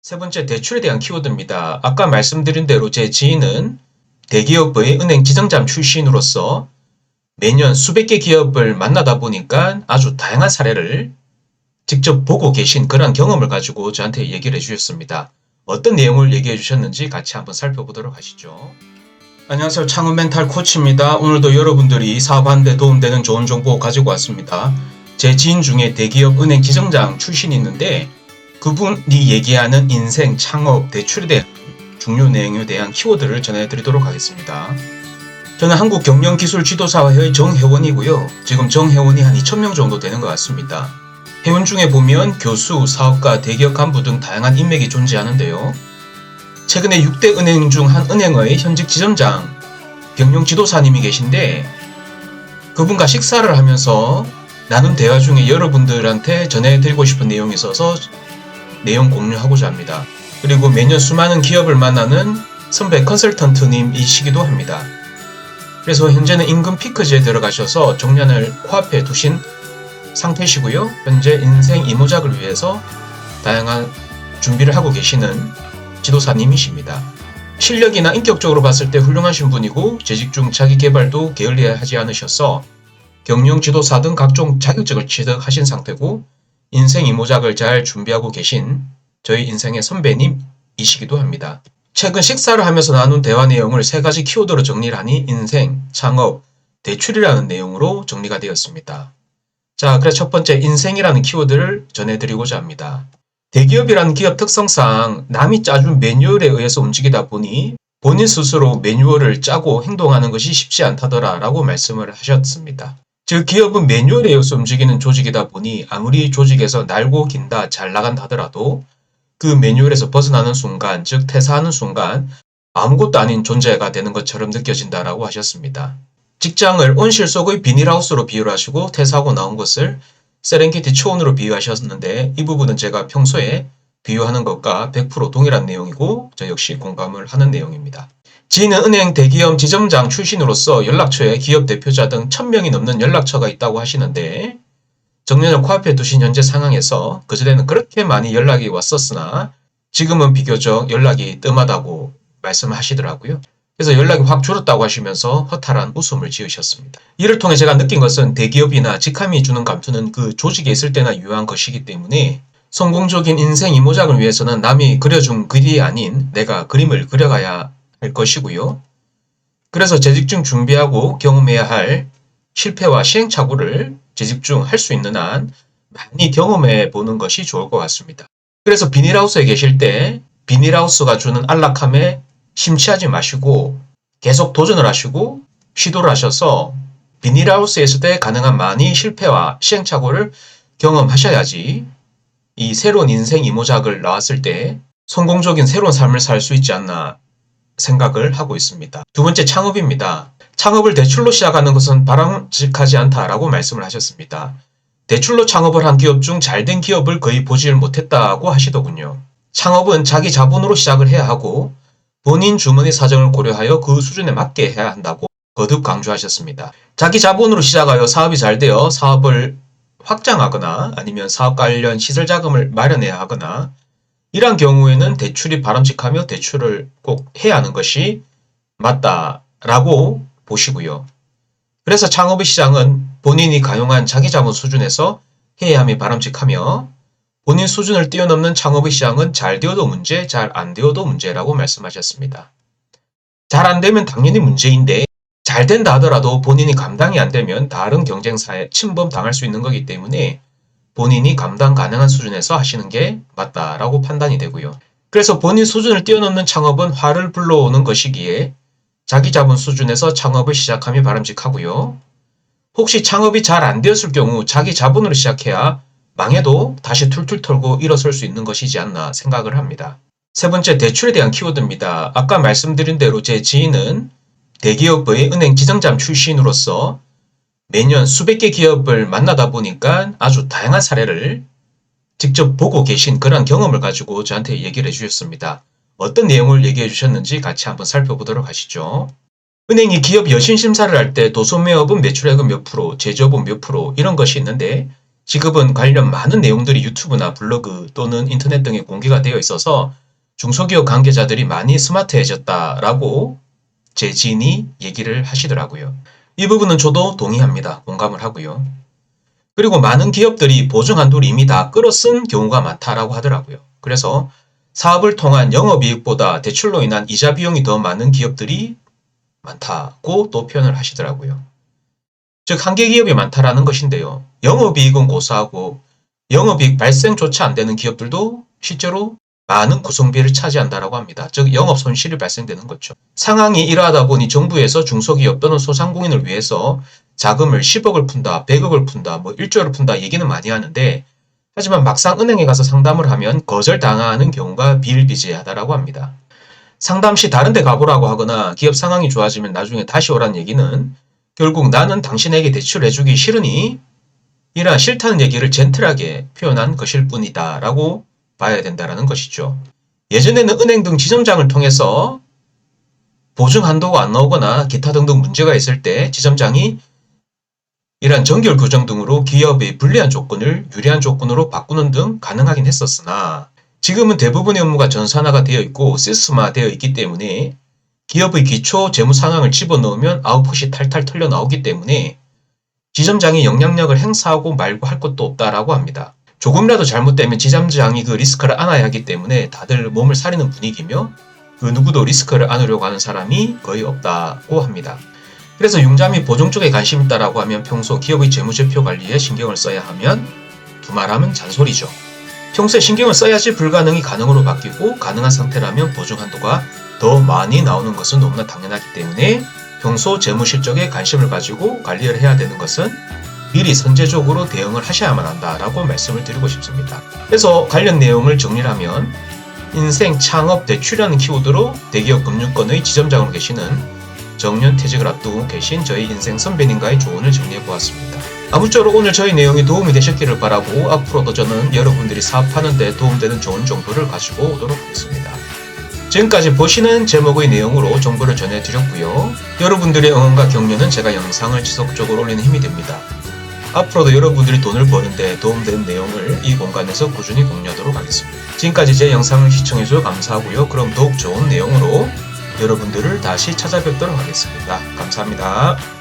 세 번째, 대출에 대한 키워드입니다. 아까 말씀드린 대로 제 지인은 대기업의 은행 지점장 출신으로서 매년 수백 개 기업을 만나다 보니까 아주 다양한 사례를 직접 보고 계신 그런 경험을 가지고 저한테 얘기를 해주셨습니다. 어떤 내용을 얘기해 주셨는지 같이 한번 살펴보도록 하시죠. 안녕하세요. 창업 멘탈 코치입니다. 오늘도 여러분들이 사업하는 데 도움되는 좋은 정보 가지고 왔습니다. 제 지인 중에 대기업 은행 지점장 출신이 있는데 그분이 얘기하는 인생, 창업, 대출에 대한 중요 내용에 대한 키워드를 전해드리도록 하겠습니다. 저는 한국경영기술지도사회의 정회원이고요. 지금 정회원이 한 2,000명 정도 되는 것 같습니다. 회원 중에 보면 교수, 사업가, 대기업 간부 등 다양한 인맥이 존재하는데요. 최근에 6대 은행 중 한 은행의 현직 지점장 경영지도사님이 계신데 그분과 식사를 하면서 나눈 대화 중에 여러분들한테 전해드리고 싶은 내용이 있어서 내용 공유하고자 합니다. 그리고 매년 수많은 기업을 만나는 선배 컨설턴트님이시기도 합니다. 그래서 현재는 임금 피크지에 들어가셔서 정년을 코앞에 두신 상태시고요. 현재 인생 이모작을 위해서 다양한 준비를 하고 계시는 지도사님이십니다. 실력이나 인격적으로 봤을 때 훌륭하신 분이고 재직 중 자기개발도 게을리하지 않으셔서 경영지도사 등 각종 자격증을 취득하신 상태고 인생 이모작을 잘 준비하고 계신 저희 인생의 선배님이시기도 합니다. 최근 식사를 하면서 나눈 대화 내용을 세 가지 키워드로 정리를 하니 인생, 창업, 대출이라는 내용으로 정리가 되었습니다. 자, 그래서 첫 번째 인생이라는 키워드를 전해드리고자 합니다. 대기업이라는 기업 특성상 남이 짜준 매뉴얼에 의해서 움직이다 보니 본인 스스로 매뉴얼을 짜고 행동하는 것이 쉽지 않다더라 라고 말씀을 하셨습니다. 즉 기업은 매뉴얼에 의해서 움직이는 조직이다 보니 아무리 조직에서 날고 긴다 잘 나간다 하더라도 그 매뉴얼에서 벗어나는 순간, 즉 퇴사하는 순간 아무것도 아닌 존재가 되는 것처럼 느껴진다라고 하셨습니다. 직장을 온실 속의 비닐하우스로 비유를 하시고 퇴사하고 나온 것을 세렝게티 초원으로 비유하셨는데 이 부분은 제가 평소에 비유하는 것과 100% 동일한 내용이고 저 역시 공감을 하는 내용입니다. 지인은 은행 대기업 지점장 출신으로서 연락처에 기업 대표자 등 1000명이 넘는 연락처가 있다고 하시는데 정년을 코앞에 두신 현재 상황에서 그전에는 그렇게 많이 연락이 왔었으나 지금은 비교적 연락이 뜸하다고 말씀하시더라고요. 그래서 연락이 확 줄었다고 하시면서 허탈한 웃음을 지으셨습니다. 이를 통해 제가 느낀 것은 대기업이나 직함이 주는 감투는 그 조직에 있을 때나 유효한 것이기 때문에 성공적인 인생 이모작을 위해서는 남이 그려준 글이 아닌 내가 그림을 그려가야 할 것이고요. 그래서 재직 중 준비하고 경험해야 할 실패와 시행착오를 재직 중 할 수 있는 한 많이 경험해 보는 것이 좋을 것 같습니다. 그래서 비닐하우스에 계실 때 비닐하우스가 주는 안락함에 심취하지 마시고 계속 도전을 하시고 시도를 하셔서 비닐하우스에 있을 때 가능한 많이 실패와 시행착오를 경험하셔야지 이 새로운 인생 이모작을 나왔을 때 성공적인 새로운 삶을 살 수 있지 않나 생각을 하고 있습니다. 두 번째 창업입니다. 창업을 대출로 시작하는 것은 바람직하지 않다라고 말씀을 하셨습니다. 대출로 창업을 한 기업 중 잘된 기업을 거의 보질 못했다고 하시더군요. 창업은 자기 자본으로 시작을 해야 하고 본인 주머니 사정을 고려하여 그 수준에 맞게 해야 한다고 거듭 강조하셨습니다. 자기 자본으로 시작하여 사업이 잘 되어 사업을 확장하거나 아니면 사업 관련 시설 자금을 마련해야 하거나 이러한 경우에는 대출이 바람직하며 대출을 꼭 해야 하는 것이 맞다라고 보시고요. 그래서 창업의 시장은 본인이 가용한 자기 자본 수준에서 해야 함이 바람직하며 본인 수준을 뛰어넘는 창업의 시장은 잘 되어도 문제, 잘 안 되어도 문제라고 말씀하셨습니다. 잘 안 되면 당연히 문제인데 잘 된다 하더라도 본인이 감당이 안 되면 다른 경쟁사에 침범당할 수 있는 거기 때문에 본인이 감당 가능한 수준에서 하시는 게 맞다라고 판단이 되고요. 그래서 본인 수준을 뛰어넘는 창업은 화를 불러오는 것이기에 자기 자본 수준에서 창업을 시작함이 바람직하고요. 혹시 창업이 잘 안 되었을 경우 자기 자본으로 시작해야 망해도 다시 툴툴 털고 일어설 수 있는 것이지 않나 생각을 합니다. 세 번째, 대출에 대한 키워드입니다. 아까 말씀드린 대로 제 지인은 대기업의 은행 지점장 출신으로서 매년 수백 개 기업을 만나다 보니까 아주 다양한 사례를 직접 보고 계신 그런 경험을 가지고 저한테 얘기를 해주셨습니다. 어떤 내용을 얘기해 주셨는지 같이 한번 살펴보도록 하시죠. 은행이 기업 여신 심사를 할 때 도소매업은 매출액은 몇 프로, 제조업은 몇 프로 이런 것이 있는데 지금은 관련 많은 내용들이 유튜브나 블로그 또는 인터넷 등에 공개가 되어 있어서 중소기업 관계자들이 많이 스마트해졌다라고 제 지인이 얘기를 하시더라고요. 이 부분은 저도 동의합니다. 공감을 하고요. 그리고 많은 기업들이 보증 한도를 이미 다 끌어쓴 경우가 많다라고 하더라고요. 그래서 사업을 통한 영업이익보다 대출로 인한 이자 비용이 더 많은 기업들이 많다고 또 표현을 하시더라고요. 즉 한계 기업이 많다라는 것인데요. 영업이익은 고사하고 영업이익 발생조차 안 되는 기업들도 실제로 많은 구성비를 차지한다라고 합니다. 즉 영업 손실이 발생되는 거죠. 상황이 이러하다 보니 정부에서 중소기업 또는 소상공인을 위해서 자금을 10억을 푼다, 100억을 푼다, 뭐 1조를 푼다 얘기는 많이 하는데 하지만 막상 은행에 가서 상담을 하면 거절당하는 경우가 비일비재하다라고 합니다. 상담 시 다른 데 가보라고 하거나 기업 상황이 좋아지면 나중에 다시 오라는 얘기는 결국 나는 당신에게 대출을 해주기 싫으니 이러한 싫다는 얘기를 젠틀하게 표현한 것일 뿐이다 라고 봐야 된다는 것이죠. 예전에는 은행 등 지점장을 통해서 보증 한도가 안 나오거나 기타 등등 문제가 있을 때 지점장이 이러한 정결 규정 등으로 기업의 불리한 조건을 유리한 조건으로 바꾸는 등 가능하긴 했었으나 지금은 대부분의 업무가 전산화가 되어 있고 시스템화되어 있기 때문에 기업의 기초 재무 상황을 집어넣으면 아웃풋이 탈탈 털려 나오기 때문에 지점장이 영향력을 행사하고 말고 할 것도 없다라고 합니다. 조금이라도 잘못되면 지점장이 그 리스크를 안아야 하기 때문에 다들 몸을 사리는 분위기며 그 누구도 리스크를 안으려고 하는 사람이 거의 없다고 합니다. 그래서 융자 및 보증 쪽에 관심 있다라고 하면 평소 기업의 재무제표 관리에 신경을 써야 하면 두말하면 잔소리죠. 평소에 신경을 써야지 불가능이 가능으로 바뀌고 가능한 상태라면 보증 한도가 더 많이 나오는 것은 너무나 당연하기 때문에 평소 재무 실적에 관심을 가지고 관리를 해야 되는 것은 미리 선제적으로 대응을 하셔야만 한다라고 말씀을 드리고 싶습니다. 그래서 관련 내용을 정리하면 인생 창업 대출이라는 키워드로 대기업 금융권의 지점장으로 계시는 정년 퇴직을 앞두고 계신 저희 인생 선배님과의 조언을 정리해 보았습니다. 아무쪼록 오늘 저희 내용이 도움이 되셨기를 바라고 앞으로도 저는 여러분들이 사업하는 데 도움되는 좋은 정보를 가지고 오도록 하겠습니다. 지금까지 보시는 제목의 내용으로 정보를 전해드렸고요. 여러분들의 응원과 격려는 제가 영상을 지속적으로 올리는 힘이 됩니다. 앞으로도 여러분들이 돈을 버는데 도움되는 내용을 이 공간에서 꾸준히 공유하도록 하겠습니다. 지금까지 제 영상을 시청해주셔서 감사하고요. 그럼 더욱 좋은 내용으로 여러분들을 다시 찾아뵙도록 하겠습니다. 감사합니다.